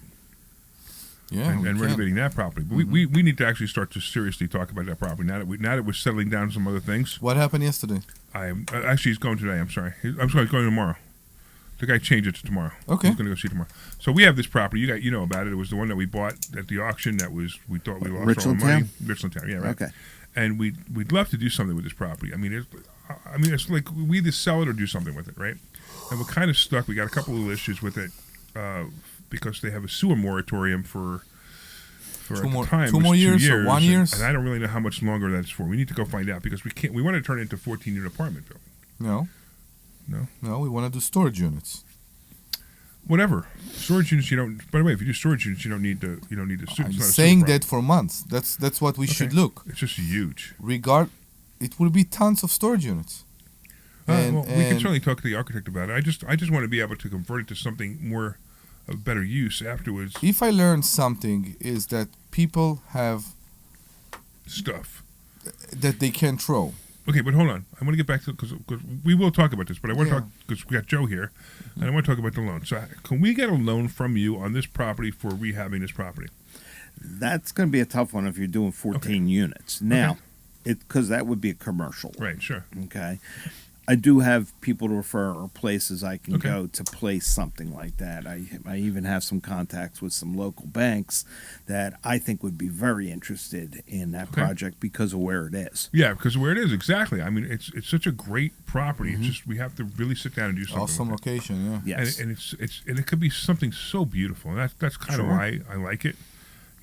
Yeah, and renovating that property. But we need to actually start to seriously talk about that property now that we're settling down some other things. What happened yesterday? Actually, he's going today. I'm sorry. I'm sorry, he's going tomorrow. The guy changed it to tomorrow. Okay. He's going to go see tomorrow. So we have this property. You know about it. It was the one that we bought at the auction. We thought we lost all the money. Richland Town. Yeah, right. Okay. And we'd love to do something with this property. I mean, it's like we either sell it or do something with it, right? And we're kind of stuck. We got a couple of issues with it because they have a sewer moratorium for two more years or 1 year. And I don't really know how much longer that's for. We need to go find out because we want to turn it into a 14-unit apartment building. No, we want to do storage units. Whatever. Storage units, you don't. By the way, if you do storage units, you don't need to. I'm saying that for months. That's what we should look. It's just huge. It will be tons of storage units. We can certainly talk to the architect about it. I just want to be able to convert it to something more of better use afterwards. If I learned something, is that people have stuff that they can't throw. Okay, but hold on. I want to get back to because we will talk about this, but I want to talk because we got Joe here, and I want to talk about the loan. So, can we get a loan from you on this property for rehabbing this property? That's going to be a tough one if you're doing 14 units. Now, because that would be a commercial. Right. Sure. Okay. I do have people to refer or places I can go to place something like that. I even have some contacts with some local banks that I think would be very interested in that project because of where it is. Yeah, because of where it is, exactly. I mean, it's such a great property. It's just we have to really sit down and do something. Awesome location, yeah. Yes. And it could be something so beautiful. And that's kind of why I like it.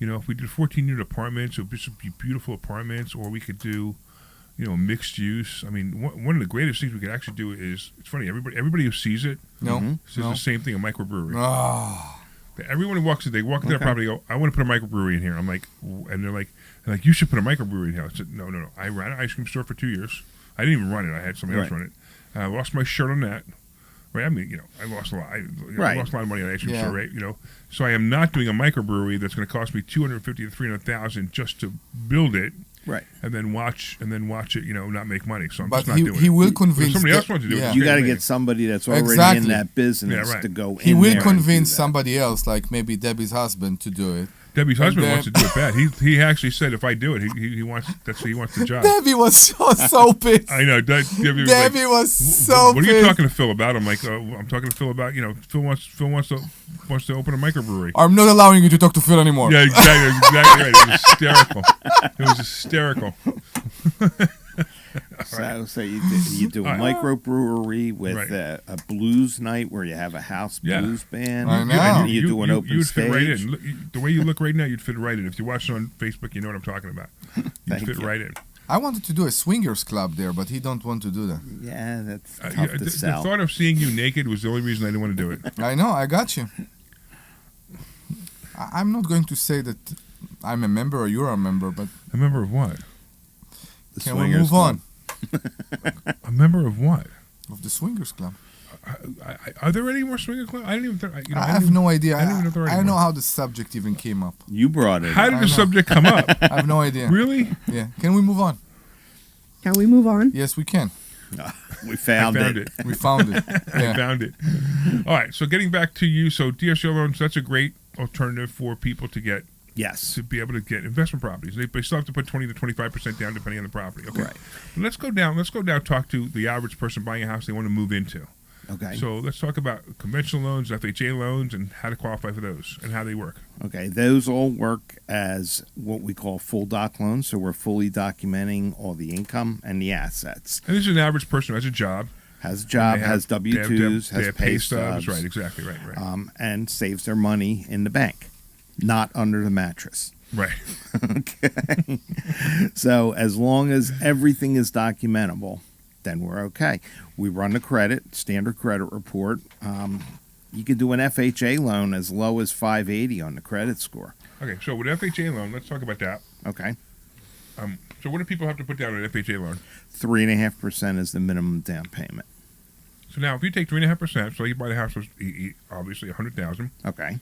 You know, if we did 14-unit apartments, it would just be beautiful apartments, or we could do mixed use. I mean, one of the greatest things we could actually do is, it's funny, everybody who sees it says the same thing, a microbrewery. Everyone who walks in, they walk into their property, go, I want to put a microbrewery in here. I'm like, and they're like, you should put a microbrewery in here. I said, no. I ran an ice cream store for 2 years. I didn't even run it. I had somebody else run it. And I lost my shirt on that. Right? I mean, I lost a lot. I lost a lot of money on ice cream store, right? So I am not doing a microbrewery that's going to cost me $250,000 to $300,000 just to build it. Right, and then watch it, not make money. So I'm but just not doing it. He will convince. If somebody else wants to do it. You got to get somebody that's already in that business to go in. He will convince somebody else, like maybe Debbie's husband, to do it. Debbie's husband wants to do it bad. He actually said if I do it, he wants the job. Debbie was so pissed. I know. Debbie was so pissed. What are you talking to Phil about? I'm like, I'm talking to Phil about Phil wants to open a microbrewery. I'm not allowing you to talk to Phil anymore. Yeah, exactly right. It was hysterical. It was hysterical. So you do a microbrewery with a blues night where you have a house blues band. I know. You do an open you'd stage. Fit right in. The way you look right now, you'd fit right in. If you watch it on Facebook, you know what I'm talking about. You'd fit right in. I wanted to do a swingers club there, but he don't want to do that. Yeah, that's tough to sell. The thought of seeing you naked was the only reason I didn't want to do it. I know. I got you. I'm not going to say that I'm a member or you're a member, but... A member of what? Can we move on? A member of what? Of the swingers club. Are there any more swinger clubs? I have no idea. I don't know how the subject even came up. You brought it. How did the subject come up? I have no idea. Really? Yeah. Can we move on? Can we move on? Yes, we can. We found it. We found it. Yeah. I found it. All right. So getting back to you. So DSCR loans, that's a great alternative for people to get. Yes. To be able to get investment properties. They still have to put 20 to 25% down depending on the property. Okay. Right. Let's go down, talk to the average person buying a house they want to move into. Okay. So let's talk about conventional loans, FHA loans, and how to qualify for those and how they work. Okay. Those all work as what we call full doc loans. So we're fully documenting all the income and the assets. And this is an average person who has a job. Has W-2s, has pay stubs. Right, exactly, right. And saves their money in the bank. Not under the mattress. Right. Okay. So as long as everything is documentable, then we're okay. We run the credit, standard credit report. You could do an FHA loan as low as 580 on the credit score. Okay, so with FHA loan, let's talk about that. Okay. So what do people have to put down on an FHA loan? 3.5% is the minimum down payment. So now, if you take 3.5%, so you buy the house was obviously $100,000. Okay.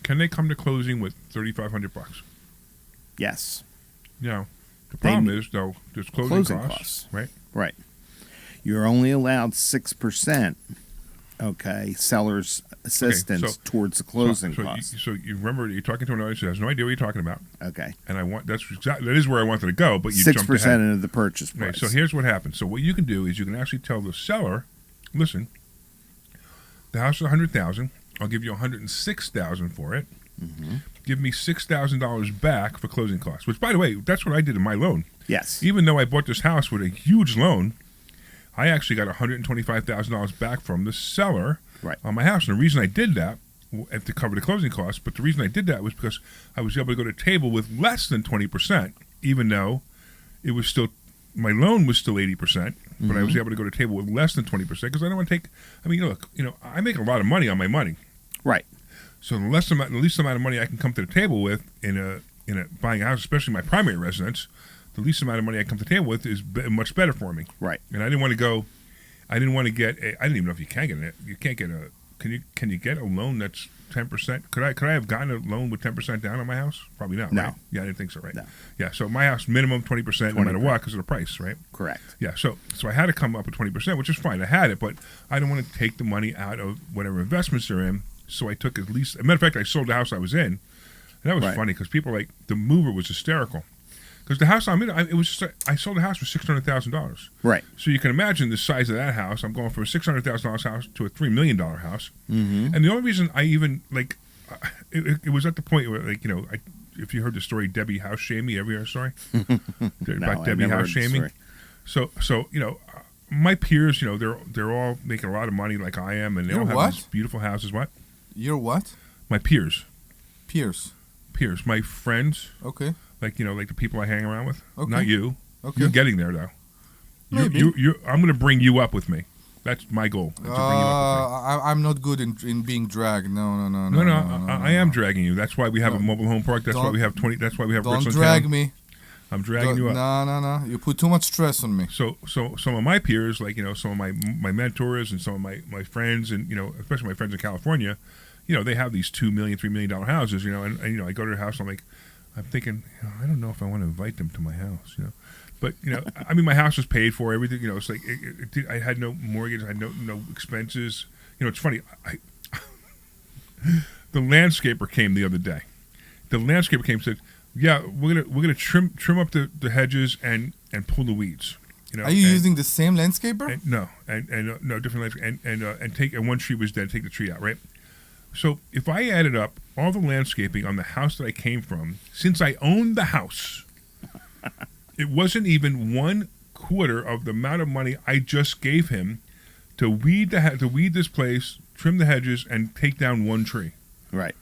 Can they come to closing with $3,500? Yes. Now, the problem is though, there's closing costs, right? Right. You're only allowed 6%. Okay, seller's assistance towards the closing costs. So you remember you're talking to an audience who has no idea what you're talking about. Okay. And that is where I wanted to go, but you 6% into the purchase price. Right, so here's what happens. So what you can do is you can actually tell the seller, listen, the house is $100,000. I'll give you $106,000 for it. Mm-hmm. Give me $6,000 back for closing costs. Which, by the way, that's what I did in my loan. Yes. Even though I bought this house with a huge loan, I actually got $125,000 back from the seller on my house. And the reason I did that, to cover the closing costs, but the reason I did that was because I was able to go to the table with less than 20%, even though it was still, my loan was still 80%, but I was able to go to the table with less than 20% because I don't want to take, look, I make a lot of money on my money. Right. So the least amount of money I can come to the table with in a buying a house, especially my primary residence, the least amount of money I come to the table with is much better for me. Right. And I didn't want to get I didn't even know if you can get it. You can't get can you get a loan that's 10%? Could I have gotten a loan with 10% down on my house? Probably not, No. Right? Yeah, I didn't think so, right? No. Yeah, so my house, minimum 20% no matter what because of the price, right? Correct. Yeah, so I had to come up with 20%, which is fine. I had it, but I didn't want to take the money out of whatever investments they're in, so I took at least, as a matter of fact, I sold the house I was in, and that was funny because people the mover was hysterical. Because the house I'm in, I sold the house for $600,000. Right. So you can imagine the size of that house. I'm going from a $600,000 house to a $3 million house. Mm-hmm. And the only reason I even, it was at the point where, if you heard the story, Debbie House Shamey, ever heard the story? About Debbie House Shamey? So my peers, they're all making a lot of money like I am, and they all have these beautiful houses. What? You're what? My peers. Peers. My friends. Okay. Like the people I hang around with. Okay. Not you. Okay. You're getting there though. Maybe. I'm going to bring you up with me. That's my goal. To bring you up with me. I'm not good in being dragged. No. I am dragging you. That's why we have a mobile home park. That's why we have 20. That's why we have. Don't drag me. I'm dragging you up. No. You put too much stress on me. So some of my peers, some of my mentors and some of my friends, and especially my friends in California, they have these $2 million, $3 million house, and I go to their house. I'm thinking, I don't know if I want to invite them to my house, But my house was paid for. Everything, it's like I had no mortgage, I had no expenses. It's funny. The landscaper came the other day. The landscaper came and said, "Yeah, we're gonna trim up the hedges and pull the weeds." Are you using the same landscaper? No, different landscaper. And one tree was dead. Take the tree out, right? So if I added up all the landscaping on the house that I came from, since I owned the house, it wasn't even 1/4 of the amount of money I just gave him to weed this place, trim the hedges, and take down one tree. Right.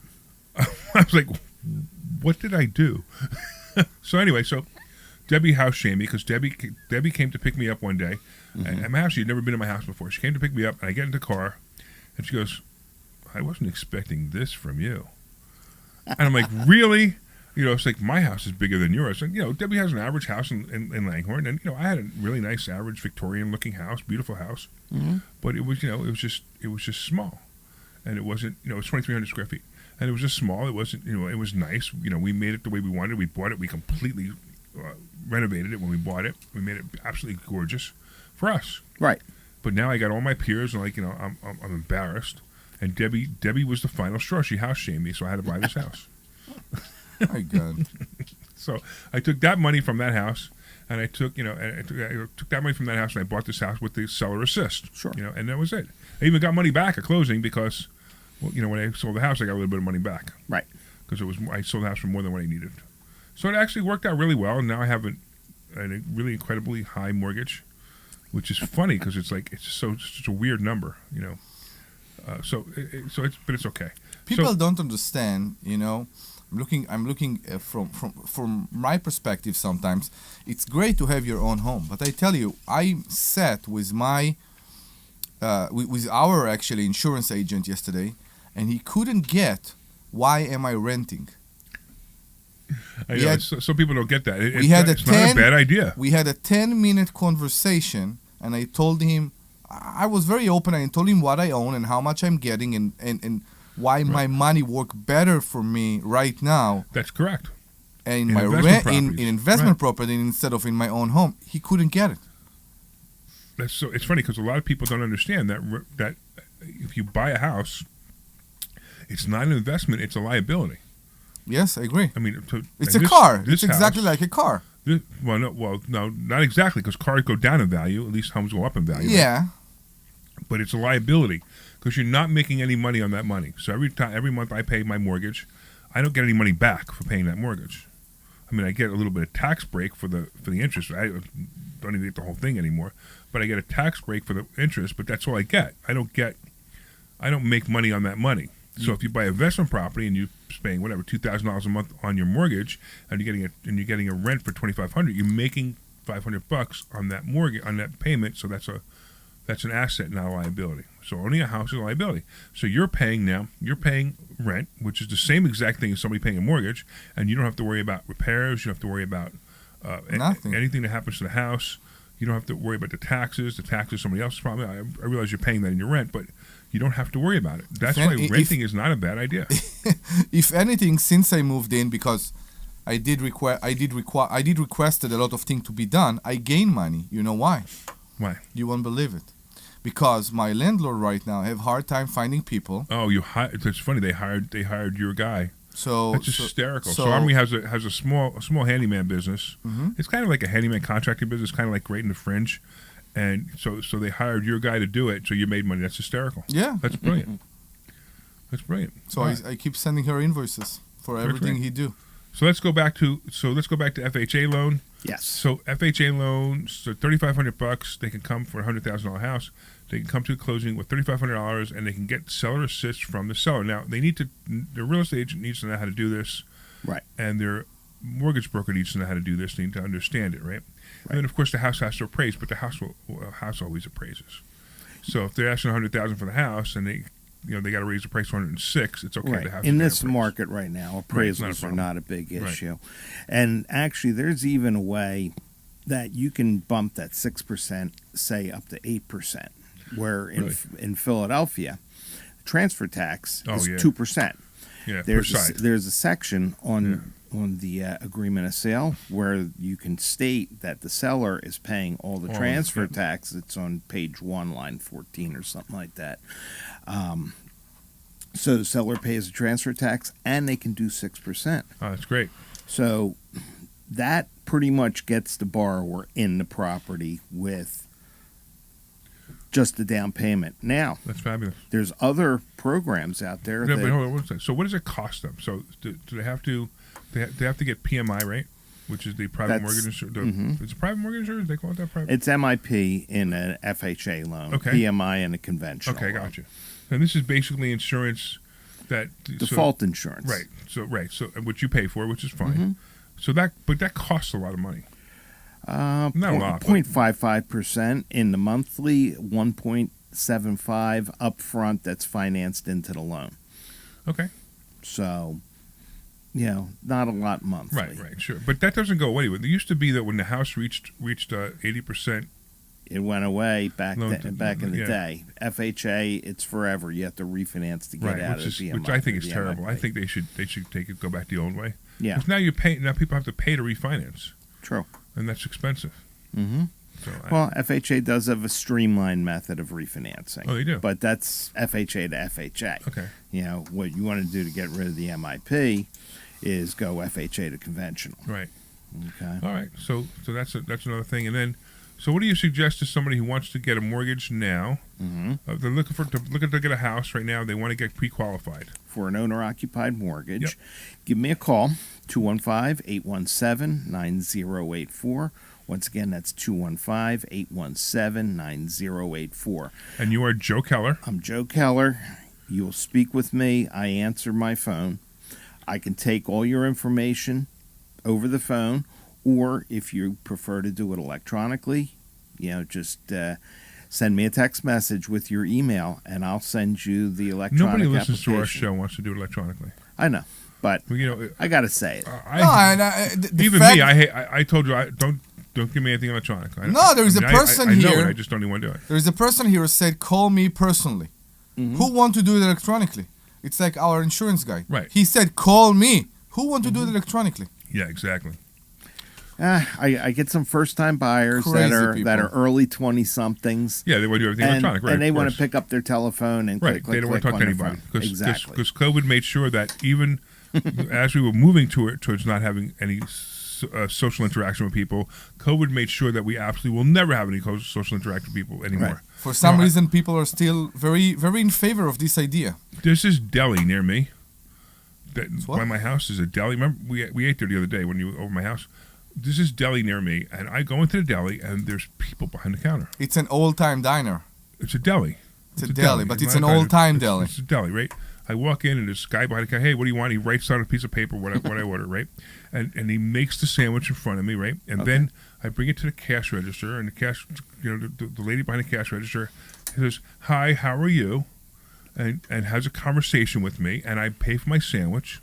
I was like, what did I do? So anyway, Debbie House shamed me because Debbie came to pick me up one day. Mm-hmm. At my house, she had never been in my house before. She came to pick me up, and I get in the car, and she goes, I wasn't expecting this from you. And I'm like, really? It's like my house is bigger than yours. And, Debbie has an average house in Langhorne. And, I had a really nice, average Victorian-looking house, beautiful house. Mm-hmm. But it was, it was just small. And it wasn't, it was 2,300 square feet. And it was just small. It wasn't, it was nice. We made it the way we wanted. We bought it. We completely renovated it when we bought it. We made it absolutely gorgeous for us. Right. But now I got all my peers, and I'm embarrassed. And Debbie was the final straw. She house shamed me, so I had to buy this house. My God. So I took that money from that house, and I took that money from that house, and I bought this house with the seller assist. Sure. And that was it. I even got money back at closing because, when I sold the house, I got a little bit of money back. Right. Because I sold the house for more than what I needed. So it actually worked out really well. And now I have a really incredibly high mortgage, which is funny because it's such a weird number, but it's okay. People don't understand, I'm looking from my perspective. Sometimes it's great to have your own home, but I tell you, I sat with with our actually insurance agent yesterday, and he couldn't get why am I renting. Some people don't get that. It's not a bad idea. We had a 10-minute conversation, and I told him, I was very open. I told him what I own and how much I'm getting and why my money work better for me right now. That's correct. And in my rent, in investment property instead of in my own home. He couldn't get it. It's funny because a lot of people don't understand that if you buy a house, it's not an investment; it's a liability. Yes, I agree. I mean, it's a car. It's exactly like a car. No, not exactly, because cars go down in value. At least homes go up in value. Yeah. Right? But it's a liability because you're not making any money on that money. So every month I pay my mortgage, I don't get any money back for paying that mortgage. I mean, I get a little bit of tax break for the interest. I don't even get the whole thing anymore, but I get a tax break for the interest. But that's all I get. I don't make money on that money. So if you buy investment property and you're paying whatever $2,000 a month on your mortgage, and you're getting a rent for $2,500, you're making $500 on that mortgage, on that payment. So that's an asset, not a liability. So owning a house is a liability. So you're paying rent, which is the same exact thing as somebody paying a mortgage, and you don't have to worry about repairs. You don't have to worry about anything that happens to the house. You don't have to worry about the taxes. The taxes somebody else's problem. I realize you're paying that in your rent, but you don't have to worry about it. That's why renting is not a bad idea. If anything, since I moved in, because I did requested a lot of things to be done, I gained money. You know why? Why? You won't believe it. Because my landlord right now have hard time finding people. Oh, it's funny. They hired your guy. So that's hysterical. So Omri has a small handyman business. Mm-hmm. It's kind of like a handyman contracting business, kind of like right in the fringe. And so they hired your guy to do it, so you made money. That's hysterical. Yeah. That's brilliant. That's brilliant. So I keep sending her invoices for everything he do. So let's go back to FHA loan. Yes. So FHA loan, so $3,500, they can come for a $100,000 house. They can come to a closing with $3,500, and they can get seller assist from the seller. Now the real estate agent needs to know how to do this, right? And their mortgage broker needs to know how to do this. They need to understand it, right? And then, of course, the house has to appraise, but the house always appraises. So if they're asking $100,000 for the house, and they got to raise the price to $106,000, it's okay. Right. The house in this market right now, appraisals are not a big issue. Right. And actually, there's even a way that you can bump that 6%, say, up to 8%, where in Philadelphia, transfer tax is 2%. Yeah, there's a section on the agreement of sale where you can state that the seller is paying all the transfer tax. It's on page 1, line 14 or something like that. So the seller pays the transfer tax, and they can do 6%. Oh, that's great. So that pretty much gets the borrower in the property with just the down payment. Now, that's fabulous. There's other programs out there. But hold on one second. So what does it cost them? So do they have to? They have to get PMI, right? Which is the private mortgage insurance. It's a private mortgage insurance. They call it that private. It's MIP in an FHA loan. Okay. PMI in a conventional. Okay, loan. gotcha. And this is basically insurance that default insurance. Right. So which you pay for, which is fine. Mm-hmm. So that costs a lot of money. Not a lot. 0.55% in the monthly, 1.75 upfront. That's financed into the loan. Okay. So, not a lot monthly. Right, sure. But that doesn't go away. It used to be that when the house reached 80%, it went away back in the day. FHA, it's forever. You have to refinance to get out of the PMI. Which I think is terrible. I think they should go back the old way. Yeah. Because now people have to pay to refinance. True. And that's expensive. Mm-hmm. So FHA does have a streamlined method of refinancing. Oh, they do. But that's FHA to FHA. Okay. What you want to do to get rid of the MIP is go FHA to conventional. Right. Okay. All right. So that's another thing. And then, so what do you suggest to somebody who wants to get a mortgage now? Mm-hmm. They're looking to get a house right now. They want to get pre-qualified for an owner-occupied mortgage. Yep. Give me a call, 215-817-9084. Once again, that's 215-817-9084. And you are Joe Keller. I'm Joe Keller. You'll speak with me. I answer my phone. I can take all your information over the phone, or if you prefer to do it electronically, just send me a text message with your email, and I'll send you the electronic Nobody listens application. to our show wants to do it electronically. I know. But I gotta say it. Even me, I told you don't give me anything electronic. There is a person here. I know it. I just don't even want to do it. There is a person here who said, "Call me personally." Who want to do it electronically? It's like our insurance guy. Right. He said, "Call me." Who want to do it electronically? Yeah, exactly. I get some first-time buyers that are early 20-somethings. Yeah, they want to do everything electronic, right? And they want to pick up their telephone and click. They don't want to talk to anybody Exactly. Because COVID made sure that even as we were moving towards not having any social interaction with people, COVID made sure that we absolutely will never have any social interaction with people anymore. Right. For some reason, people are still very, very in favor of this idea. There's this deli near me. By my house is a deli. Remember, we ate there the other day when you were over my house. There's this deli near me, and I go into the deli, and there's people behind the counter. It's an old-time diner. It's a deli. It's a deli, but it's an old-time deli. It's a deli, right? I walk in, and there's a guy behind the counter. Hey, what do you want? He writes down a piece of paper what I order, right? And he makes the sandwich in front of me, right? And then I bring it to the cash register, and the lady behind the cash register says, "Hi, how are you?" And has a conversation with me, and I pay for my sandwich.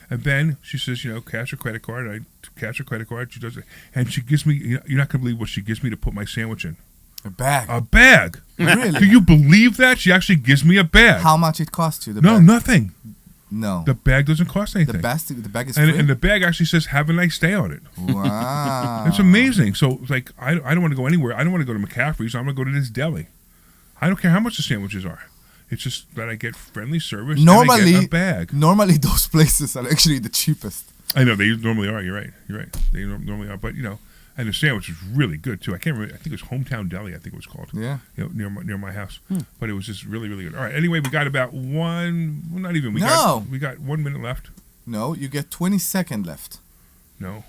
And then she says, cash or credit card. And I cash or credit card. She does it, and she gives me. You're not gonna believe what she gives me to put my sandwich in. A bag. A bag. Really? Do you believe that? She actually gives me a bag. How much it costs you? No, nothing. No. The bag doesn't cost anything. The bag is free? And the bag actually says, "Have a nice day" on it. Wow. It's amazing. So, like, I don't want to go anywhere. I don't want to go to McCaffrey's. I'm going to go to this deli. I don't care how much the sandwiches are. It's just that I get friendly service and I get a bag. Normally, those places are actually the cheapest. I know, they normally are. You're right. They normally are. But, and the sandwich was really good, too. I can't remember. I think it was Hometown Deli, I think it was called. Yeah. Near my house. But it was just really, really good. All right. Anyway, we got about we got 1 minute left. No, you get 20 seconds left. No.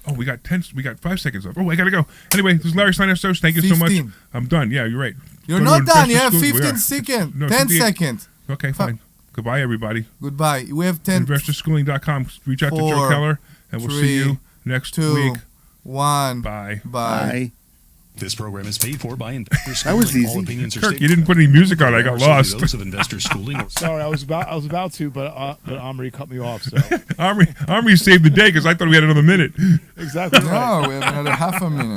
Oh, we got 5 seconds left. Oh, I got to go. Anyway, this is Larry Steinhouse. Thank you 15. so much. I'm done. Yeah, you're right. You're not done. You have 15 seconds. No, 10 seconds. Okay, fine. Goodbye, everybody. Goodbye. We have 10. InvestorSchooling.com. Reach out to Joe Keller, and we'll see you next week. 1. Bye. Bye. This program is paid for by Investor Schooling. That was easy. All opinions are Kirk, you didn't put any music on. I got lost. Those of Investor Schooling. Sorry, I was about to, but Omri cut me off. So Omri saved the day because I thought we had another minute. Exactly. No, we have another half a minute.